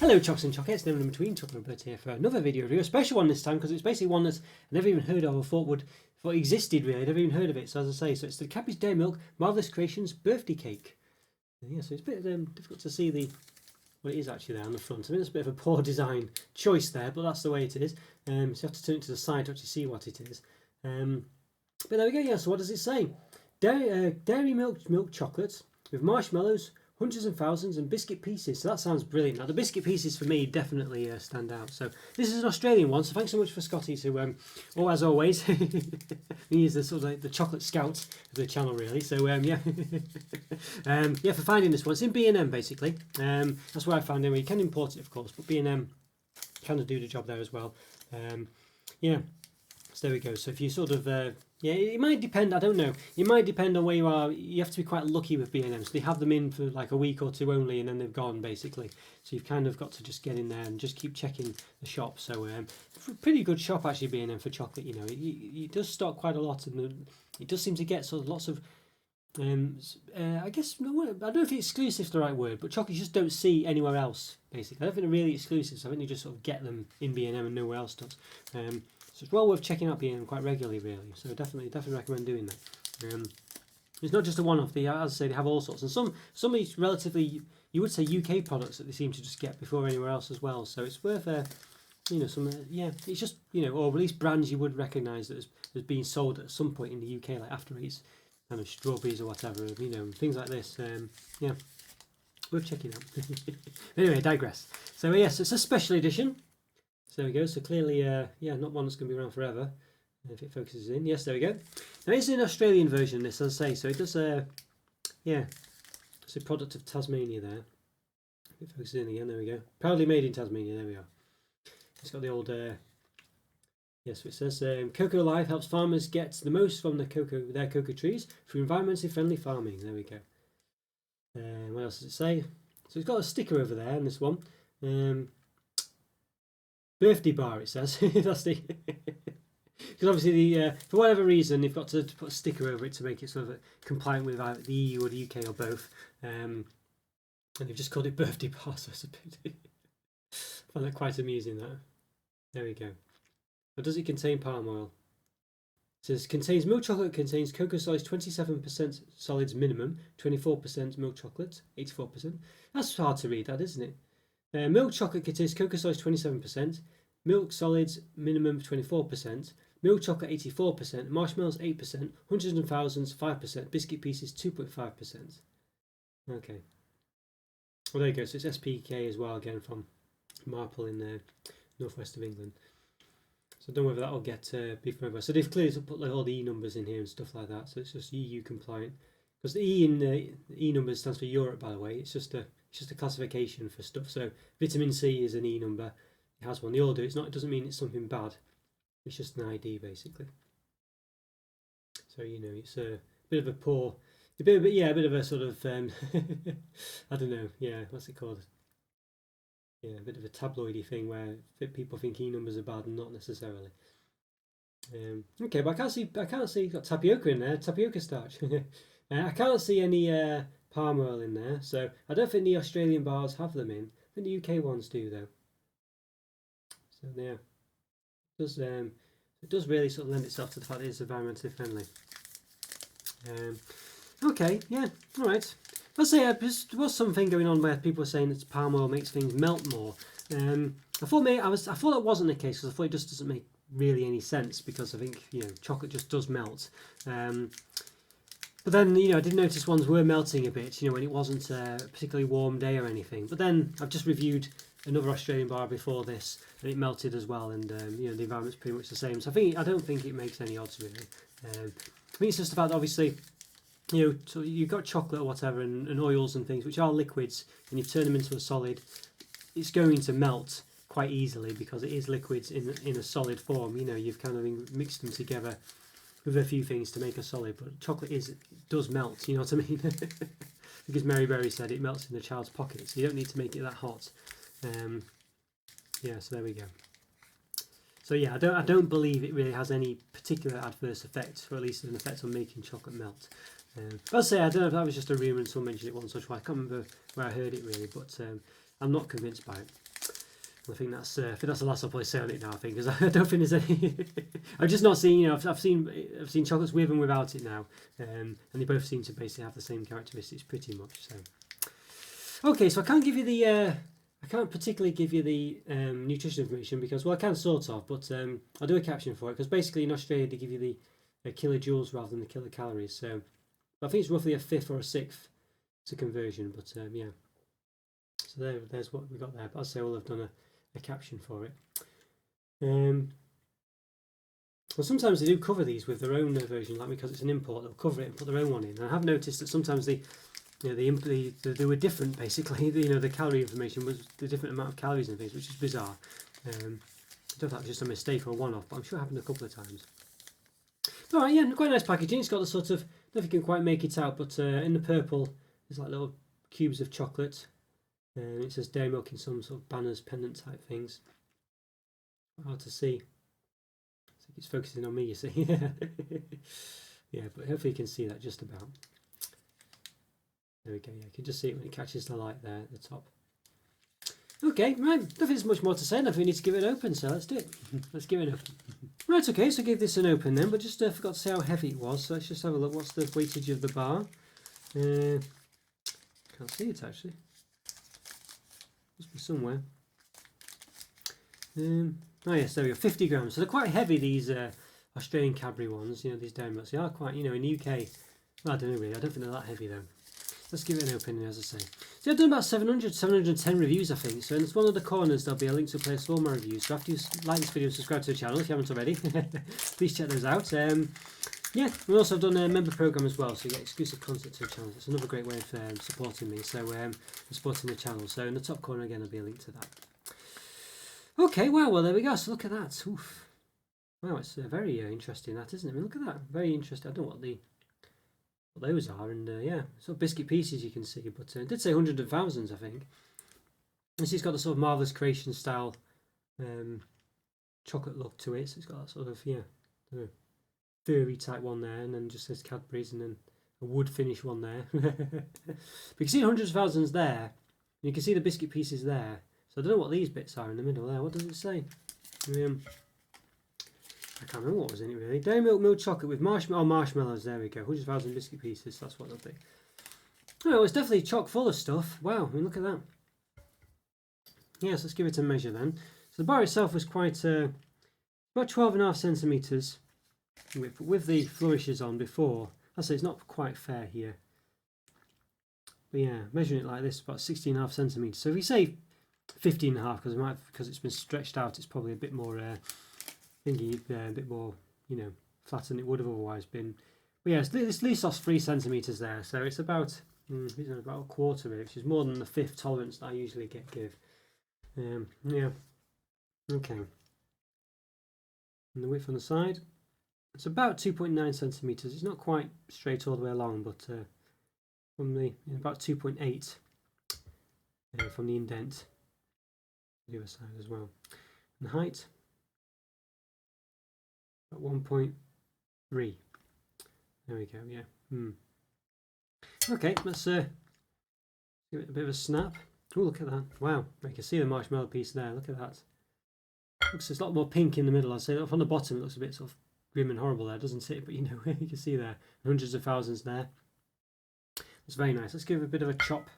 Hello Chocks and Chockettes, never in between, Chocolo Roberto here for another video review, a special one this time because it's basically one that I never even heard of or thought existed really. I'd never even heard of it. So as I say, so it's the Cadbury's Dairy Milk Marvellous Creations birthday cake. And yeah, so it's a bit difficult to see what it is actually there on the front. I mean, it's a bit of a poor design choice there, but that's the way it is. So you have to turn it to the side to actually see what it is. But there we go. Yeah. So what does it say? Dairy milk chocolate with marshmallows, hundreds and thousands, and biscuit pieces. So that sounds brilliant. Now the biscuit pieces for me definitely stand out. So this is an Australian one. So thanks so much for Scotty to, as always, he is the sort of like the chocolate scout of the channel really. So yeah, yeah, for finding this one. It's in B&M basically. That's where I found it. You can import it of course, but B&M kind of do the job there as well. Yeah. So there we go. So if you sort of, yeah, it might depend, I don't know. It might depend on where you are. You have to be quite lucky with B&M. So they have them in for like a week or two only and then they've gone basically. So you've kind of got to just get in there and just keep checking the shop. So pretty good shop actually, B&M for chocolate, you know. It does stock quite a lot and it does seem to get sort of lots of, I guess, no, I don't know if exclusive is the right word, but chocolates you just don't see anywhere else basically. I don't think they're really exclusive, so I think they just sort of get them in B&M and nowhere else does. So it's well worth checking out B&M quite regularly, really. So definitely recommend doing that. It's not just a one-off. As I say, they have all sorts, and some of these relatively, you would say, UK products that they seem to just get before anywhere else as well. So it's worth, you know, some, yeah. It's just, you know, or at least brands you would recognise that as being sold at some point in the UK, like After Eats, kind of strawberries or whatever, you know, things like this. Yeah, worth checking out. Anyway, I digress. So yes, it's a special edition. So there we go. So clearly, yeah, not one that's going to be around forever. If it focuses in, yes, there we go. Now it's an Australian version. This, as I say, so it does. Yeah, it's a product of Tasmania there. If it focuses in again, there we go. Proudly made in Tasmania. There we are. It's got the old. Yes, so it says Cocoa Life helps farmers get the most from their cocoa trees through environmentally friendly farming. There we go. What else does it say? So it's got a sticker over there in this one. Birthday bar, it says. That's the because obviously for whatever reason they've got to put a sticker over it to make it sort of compliant with either the EU or the UK or both, and they've just called it birthday bar. So it's a bit I find that quite amusing. That there we go. But does it contain palm oil? It says contains milk chocolate, contains cocoa solids 27% solids minimum, 24% milk chocolate, 84%. That's hard to read, that isn't it? Milk chocolate contains cocoa solids 27%, milk solids minimum 24%, milk chocolate 84%, marshmallows 8%, hundreds and thousands 5%, biscuit pieces 2.5%. Okay. Well, there you go. So it's SPK as well, again from Marple in the northwest of England. So I don't know whether that will get be forever. So they've clearly put like all the E numbers in here and stuff like that. So it's just EU compliant. Because the E in the E numbers stands for Europe, by the way. It's just a classification for stuff. So vitamin C is an E number. It has one. They all do. It's not. It doesn't mean it's something bad. It's just an ID basically. So you know, it's a bit of a bit of a sort of I don't know. Yeah, what's it called? Yeah, a bit of a tabloidy thing where people think E numbers are bad and not necessarily. Okay, but I can't see got tapioca in there. Tapioca starch. I can't see any palm oil in there, so I don't think the Australian bars have them in. I think the UK ones do though. So yeah, it does really sort of lend itself to the fact that it's environmentally friendly. Okay, yeah, all right. Let's say there was something going on where people were saying that palm oil makes things melt more. I thought that wasn't the case because I thought it just doesn't make really any sense because I think chocolate just does melt. But then, I did notice ones were melting a bit, when it wasn't a particularly warm day or anything. But then I've just reviewed another Australian bar before this, and it melted as well, and the environment's pretty much the same. So I don't think it makes any odds really. I think it's just about obviously, so you've got chocolate or whatever, and oils and things which are liquids, and you've turned them into a solid. It's going to melt quite easily because it is liquids in a solid form. You've kind of mixed them together with a few things to make a solid, but chocolate does melt, you know what I mean? Because Mary Berry said it melts in a child's pocket, so you don't need to make it that hot. Yeah, so there we go. So yeah, I don't believe it really has any particular adverse effect, or at least an effect on making chocolate melt. I'll say I don't know if that was just a rumour and someone mentioned it once or twice. I can't remember where I heard it really, but I'm not convinced by it. I think that's the last I'll probably say on it now. I think because I don't think there's any. I've just not seen. I've seen chocolates with and without it now, and they both seem to basically have the same characteristics pretty much. So, okay, so I can't give you the. I can't particularly give you the nutrition information because, well, I can sort of, but I'll do a caption for it because basically in Australia they give you the kilojoules rather than the kilocalories. So I think it's roughly a fifth or a sixth to conversion. But yeah, so there's what we got there. But I'll say we'll have done a caption for it. Well, sometimes they do cover these with their own version, like because it's an import, they'll cover it and put their own one in. And I have noticed that sometimes they were different basically. The calorie information was the different amount of calories and things, which is bizarre. I don't know if that was just a mistake or a one-off, but I'm sure it happened a couple of times. Alright, yeah, quite nice packaging. It's got the sort of, I don't know if you can quite make it out, but in the purple there's like little cubes of chocolate. It says dairy milk in some sort of banners, pendant type things. Hard to see. I think it's focusing on me, you see. Yeah, but hopefully you can see that just about. There we go, yeah, you can just see it when it catches the light there at the top. Okay, right, don't think there's much more to say. I don't think we need to give it an open, so let's do it. Let's give it an open. Right, okay, so give this an open then, but just forgot to say how heavy it was, so let's just have a look. What's the weightage of the bar? Can't see it actually. Must be somewhere. Oh yes, there we go, 50 grams. So they're quite heavy, these Australian Cadbury ones, these dairy milks. They are quite, in the UK, well, I don't know really, I don't think they're that heavy though. Let's give it an open, as I say. So I've done about 710 reviews, I think. So in one of the corners, there'll be a link to a place for all my reviews. So after you like this video and subscribe to the channel, if you haven't already, please check those out. Yeah, we also have done a member program as well, so you get exclusive content to the channel. It's another great way of supporting me, so supporting the channel. So in the top corner again, there'll be a link to that. Okay, well, there we go. So look at that. Oof. Wow, it's very interesting, that, isn't it? I mean, look at that. Very interesting. I don't know what those are, and yeah, sort of biscuit pieces you can see, but it did say hundreds of thousands, I think. And it's got the sort of Marvellous creation style chocolate look to it, so it's got that sort of, furry type one there, and then just says Cadbury's, and then a wood finish one there. But you can see hundreds of thousands there, and you can see the biscuit pieces there. So I don't know what these bits are in the middle there. What does it say? I can't remember what was in it really. Dairy milk, milk chocolate with marshmallows. There we go. 100,000 biscuit pieces. That's what they'll be. Oh, it's definitely chock full of stuff. Wow, I mean, look at that. Yes, let's give it a measure then. So the bar itself was quite about 12.5 centimetres with the flourishes on before. I say it's not quite fair here. But yeah, measuring it like this, about 16.5 centimetres. So if you say 15.5, because it's been stretched out, it's probably a bit more. Thinking a bit more, flatter than it would have otherwise been. But yeah, this least off 3 centimetres there, so it's about a quarter of it, which is more than the fifth tolerance that I usually give. Yeah, okay. And the width on the side, it's about 2.9 centimetres. It's not quite straight all the way along, but from the about 2.8 from the indent, the other side as well. And the height. At 1.3. There we go, yeah. Okay, let's give it a bit of a snap. Oh, look at that. Wow, I can see the marshmallow piece there. Look at that. Looks there's a lot more pink in the middle. I'd say from the bottom it looks a bit sort of grim and horrible there, doesn't it? But you can see there. Hundreds of thousands there. It's very nice. Let's give it a bit of a chop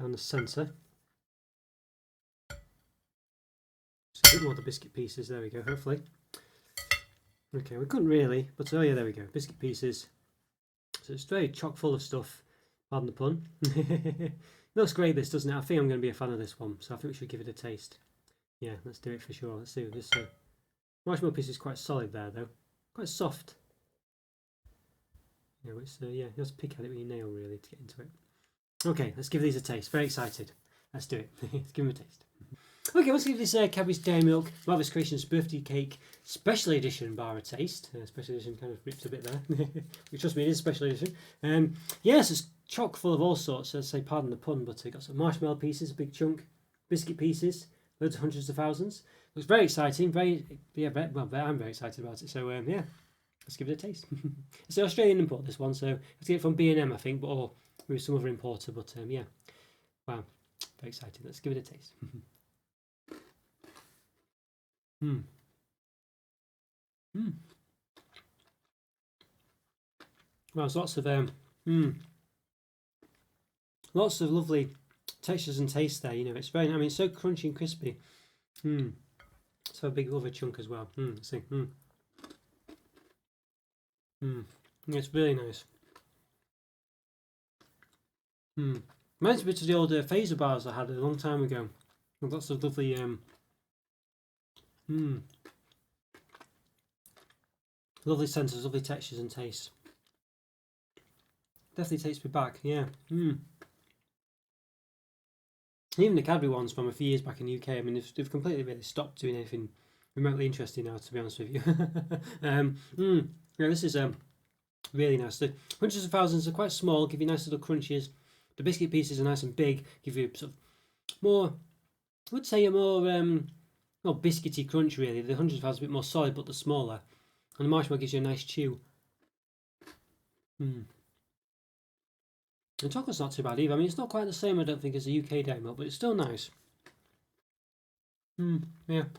down the centre. Just a bit more of the biscuit pieces. There we go, hopefully. Okay, we couldn't really, but oh yeah, there we go. Biscuit pieces. So it's very chock full of stuff. Pardon the pun. It looks great, this, doesn't it? I think I'm going to be a fan of this one, so I think we should give it a taste. Yeah, let's do it for sure. Let's see what this marshmallow piece is quite solid there, though. Quite soft. Yeah, you have to pick at it with your nail really to get into it. Okay, let's give these a taste. Very excited. Let's do it. Let's give them a taste. Okay, let's give this Cadbury's Dairy Milk Marvellous Creations Birthday Cake Special Edition bar a taste. Special Edition kind of rips a bit there. Which, trust me, it is Special Edition. Yes, it's chock full of all sorts. I'd say, pardon the pun, but got some marshmallow pieces, a big chunk, biscuit pieces, loads of hundreds of thousands. Looks very exciting. I'm very excited about it. So yeah, let's give it a taste. It's the Australian import, this one, so let's get it from B&M, I think, or maybe some other importer. But yeah, wow, very excited. Let's give it a taste. Mm. Mm. Well, there's lots of lovely textures and tastes there. You know, it's very. I mean, it's so crunchy and crispy. Mm. So a big other chunk as well. Let's see. Yeah, it's really nice. Reminds me of the old phaser bars I had a long time ago. With lots of lovely lovely senses, lovely textures and tastes. Definitely takes me back. Yeah. Even the Cadbury ones from a few years back in the UK. I mean, they've completely really stopped doing anything remotely interesting now. To be honest with you. Yeah, this is really nice. The hundreds of thousands are quite small, give you nice little crunches. The biscuit pieces are nice and big, give you sort of more, I would say a more, not biscuity crunch really. The hundreds of thousands are a bit more solid, but they're smaller. And the marshmallow gives you a nice chew. The chocolate's not too bad either. I mean, it's not quite the same, I don't think, as the UK dairy milk, but it's still nice. Yeah. And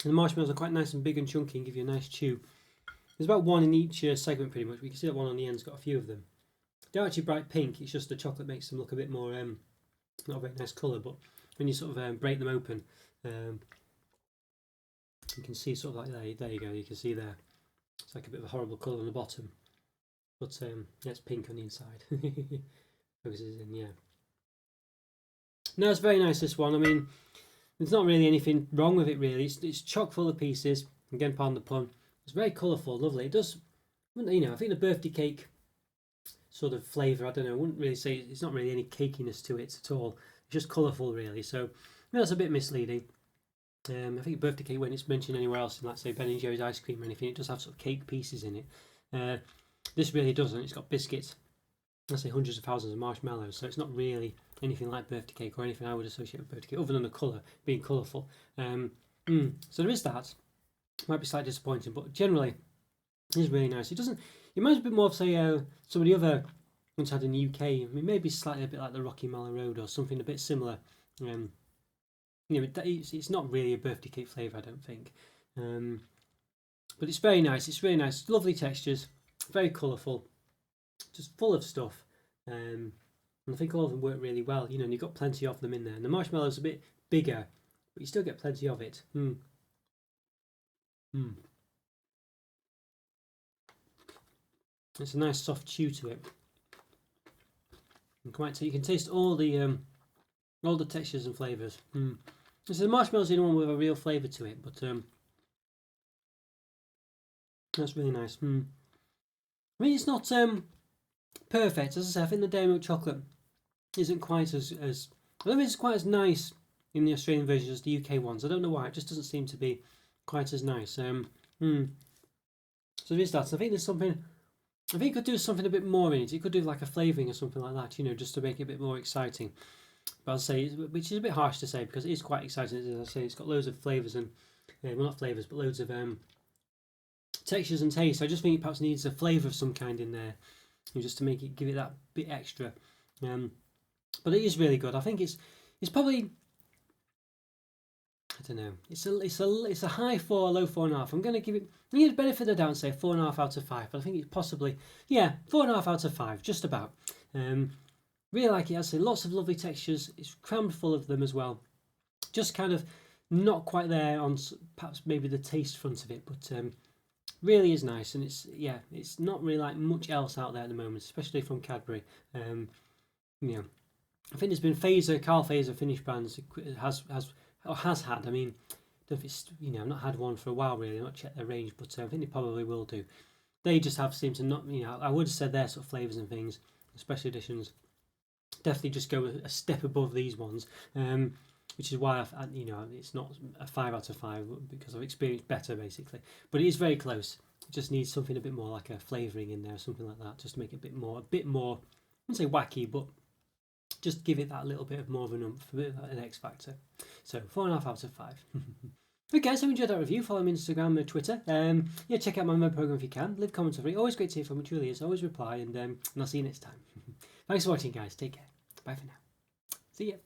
the marshmallows are quite nice and big and chunky and give you a nice chew. There's about one in each segment pretty much. We can see that one on the end's got a few of them. They're actually bright pink, it's just the chocolate makes them look a bit more, not a very nice colour, but when you sort of break them open, you can see sort of like there you go, you can see there. It's like a bit of a horrible colour on the bottom. But yeah, it's pink on the inside. Focuses in, yeah. No, it's very nice, this one. I mean, there's not really anything wrong with it really. It's chock full of pieces. Again, pardon the pun. It's very colourful, lovely. It does, you know, I think the birthday cake sort of flavour, I don't know, I wouldn't really say, it's not really any cakiness to it at all. It's just colourful really. So, you know, that's a bit misleading. I think birthday cake, when it's mentioned anywhere else in, like, say, Ben and Jerry's ice cream or anything, it does have sort of cake pieces in it. This really doesn't. It's got biscuits, let's say hundreds of thousands of marshmallows, so it's not really anything like birthday cake or anything I would associate with birthday cake, other than the colour being colourful. So there is that. Might be slightly disappointing, but generally it is really nice. It doesn't. It reminds me a bit more of, say, some of the other ones had in the UK. I mean, maybe slightly a bit like the Rocky Mallow Road or something a bit similar. You know, it's not really a birthday cake flavour, I don't think. But it's very nice. It's really nice. Lovely textures. Very colourful. Just full of stuff. And I think all of them work really well. You know, and you've got plenty of them in there. And the marshmallow's a bit bigger, but you still get plenty of it. It's a nice soft chew to it. And you can taste all the textures and flavours. So the marshmallow's the only one with a real flavour to it, but that's really nice. I mean, it's not perfect. As I say, I think the dairy milk chocolate isn't quite as I don't think it's quite as nice in the Australian version as the UK ones. I don't know why. It just doesn't seem to be quite as nice. So there is that. I think there's something. I think it could do something a bit more in it. It could do like a flavouring or something like that, you know, just to make it a bit more exciting. But I'll say, which is a bit harsh to say because it is quite exciting. As I say, it's got loads of flavours and, well, not flavours, but loads of textures and tastes. I just think it perhaps needs a flavour of some kind in there, just to give it that bit extra. But it is really good. I think it's probably, I don't know. It's a high 4, low 4.5. I'm going to give it. I need the benefit of the doubt and say 4.5 out of 5. But I think it's possibly 4.5 out of 5, just about. Really like it. I say lots of lovely textures. It's crammed full of them as well. Just kind of not quite there on perhaps maybe the taste front of it, but really is nice. And it's not really like much else out there at the moment, especially from Cadbury. You know, I think there's been Carl Phaser finished brands has had. I mean, I don't know if it's, you know, I've not had one for a while really. I've not checked their range, but I think they probably will do. They just seem to not, you know, I would have said their sort of flavours and things, special editions, definitely just go a step above these ones, which is why you know, it's not a 5 out of 5 because I've experienced better basically. But it is very close. It just needs something a bit more like a flavouring in there, something like that, just to make it a bit more. I wouldn't say wacky, but just give it that little bit of more of an oomph, a bit of an X factor. So 4.5 out of 5. Okay, guys, hope you enjoyed that review. Follow me on Instagram and Twitter. Check out my member program if you can. Leave comments for free. Always great to hear from you, truly is. Always reply, and I'll see you next time. Thanks for watching, guys. Take care. Bye for now. See ya.